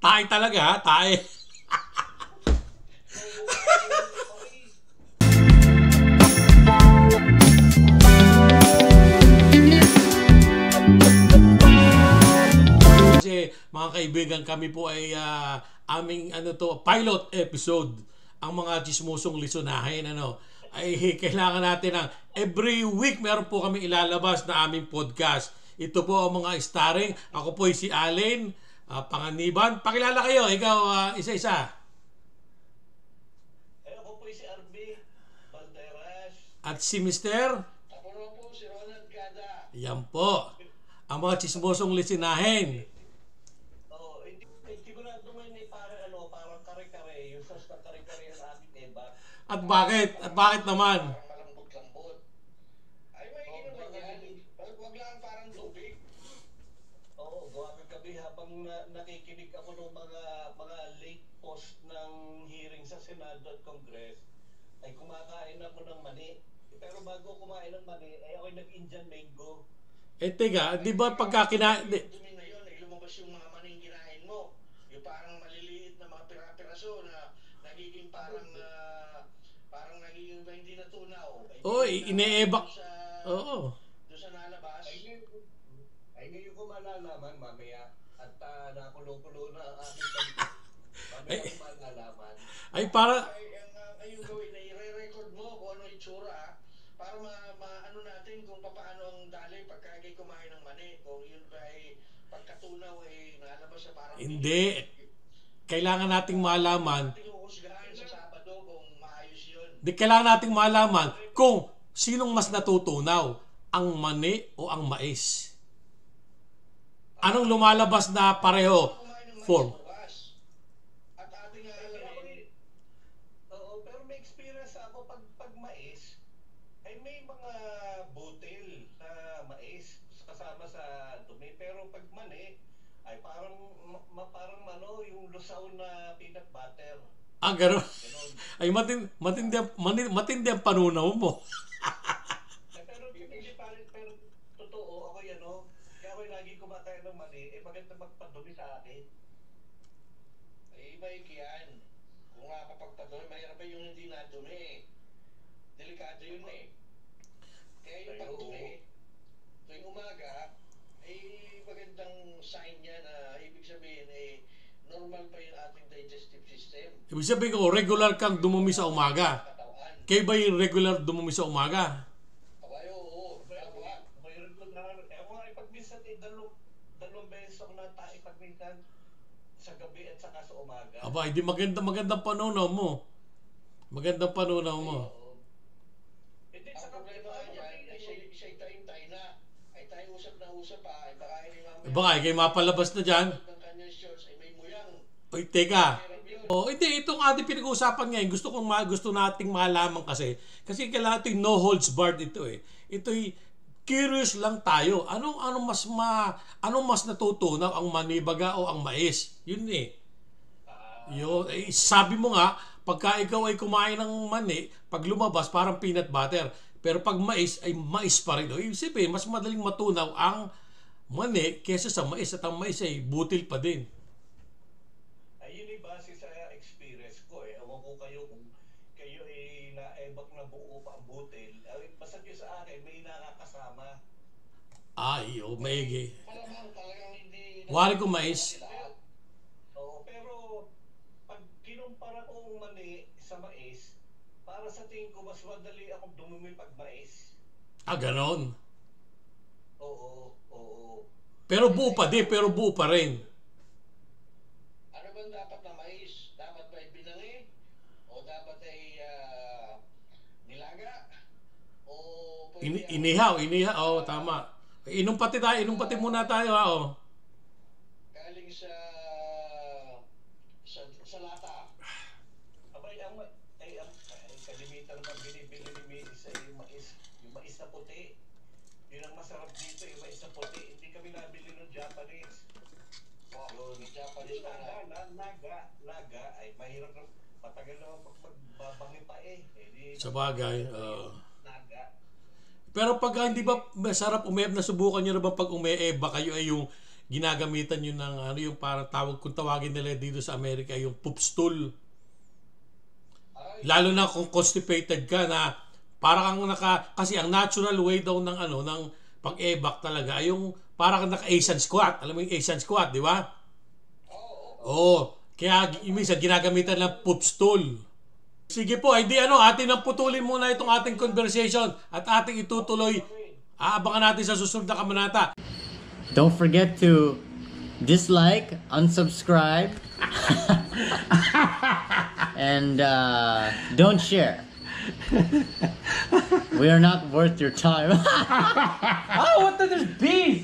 Tae talaga ha, tae. Kasi mga kaibigan, kami po ay aming pilot episode. Ang mga chismosong lisonahin ay kailangan natin ng every week meron po kami ilalabas na aming podcast. Ito po ang mga starring. Ako po ay si Allen Panganiban. Pakilala kayo, ikaw isa-isa. Ako po si RB Balderas. At si Mr. Ako naman po si Ronald Cada. Yan po. Ang mga chismosong lisinahin. Hindi ko na dumain parang kare-kare. Yung sas na kare-kare yung ating eba. At bakit? At bakit naman? Parang malambot-lambot. Ay, may naman yan. Wag lang parang tubig. Oo, gawa kagabi habang nakikinig ako ng mga late post ng hearing sa Senado at Congress, ay kumakain ako ng mani. Pero bago kumain ng mani, ay ako'y nag-Indian mango. Teka, di ba pagka Dumi na yun, ay lumabas yung mga maning kinain mo. Yung parang maliliit na mga pira-piraso na nagiging parang nagiging hindi natunaw. ine-ebak. Sa, Oo. doon sa nalabas. Ay ngayon ko malalaman mamaya at nakulo-kulo na ang aking salita. Mamaya ko malalaman. Ay para Ay yung gawin na i-re-record mo kung ano itsura para maano natin kung paano ang dali pagka kumain ng mani. Kung yun ba ay pagkatunaw ay nalabas sa parang hindi. Kailangan nating malaman. husgahan sa Sabado kung maayos yun. Kailangan nating malaman kung sinong mas natutunaw, ang mani o ang mais. Anong lumalabas na pareho? Kumain ng mani Form. sa bukas. At ating alamin. Oo, pero may experience ako pag mais ay may mga butil na mais kasama sa dumi. Pero pag mani ay parang yung lusaw na peanut butter. Gano'n. Ganon. Ay matindi ang panunaw mo. Pero pero totoo ako yan, no? Kaya ako lagi kumakain ng mani, maganda magpadumi sa akin. Ay, maik yan. Kung nga kapagpadumi, mahirap pa yung hindi nadumi. Delikado yun eh. Kaya yung pagdumi, tuwing umaga, ay magandang sign yan na ibig sabihin normal pa yung ating digestive system. Ibig sabihin ko, regular kang dumumi sa umaga. Katawan. Kayo ba yung regular dumumi sa umaga? Abay, oo. May regular. Ako nga ipagminsan dalawang beses ako natae pagminsan sa gabi at saka sa umaga. Aba, hindi magandang panunaw mo. Magandang panunaw mo. Oo. Hindi, sa problema yan, ay siya'y tayo na. Ay tayo usap na usap pa. Ay baka hindi mamaya. Baka kayo mapalabas na dyan. Ng kanyang shorts ay may muyang. Oy, teka. Pero yun, Hindi, itong ating pinag-uusapan ngayon, gusto nating malaman kasi kailangan ito yung no holds barred ito eh. Ito'y curious lang tayo. Anong mas natutunaw, ang manibaga o ang mais? Yun eh. Yun, sabi mo nga, pagka ikaw ay kumain ng mani, pag lumabas parang peanut butter. Pero pag mais ay mais pa rin. Ibig sabihin, mas madaling matunaw ang mani kesa sa mais at ang mais ay butil pa din. yun ay base sa experience ko eh. Ewan ko kayo kung kayo ay naebak na buo pa ang butil. Basta yun sa akin, may nakakasama. Maigi. Malamang talagang hindi... Wari ko mais. Oo, pero pag kinumpara ko ang mani sa mais, para sa tingin ko mas madali akong dumumi pag mais. Ganon. Oo. Pero buo pa rin. Ano bang dapat na mais? Dapat ba binangi? O dapat ay nilaga? O pwede Inihaw. Tama. Inom pati muna tayo galing sa lata. Abay, ang kalimitan naman binibili ni Mrs. ay yung mais na puti. Yun ang masarap dito, yung mais na puti. Hindi kami nabili ng Japanese. Yun, Japanese naga ay mahirap na, matagal naman magbabangi pa eh. Sa bagay. Naga. Pero pag hindi ba masarap nasubukan nyo na ba pag umeeba kayo ay yung ginagamitan yun ng ano, yung parang kung tawagin nila dito sa Amerika, yung poop stool. Lalo na kung constipated ka na parang kasi ang natural way daw ng ano ng pag-evac talaga ay yung parang naka-Asian squat. Alam mo yung Asian squat, di ba? Oo. Kaya minsan ginagamitan ng poop stool. Sige po, hindi atin ang putulin muna itong ating conversation at ating itutuloy. Aabangan natin sa susunod na kabanata. Don't forget to dislike, unsubscribe, and don't share. We are not worth your time. Oh, what the? There's bees!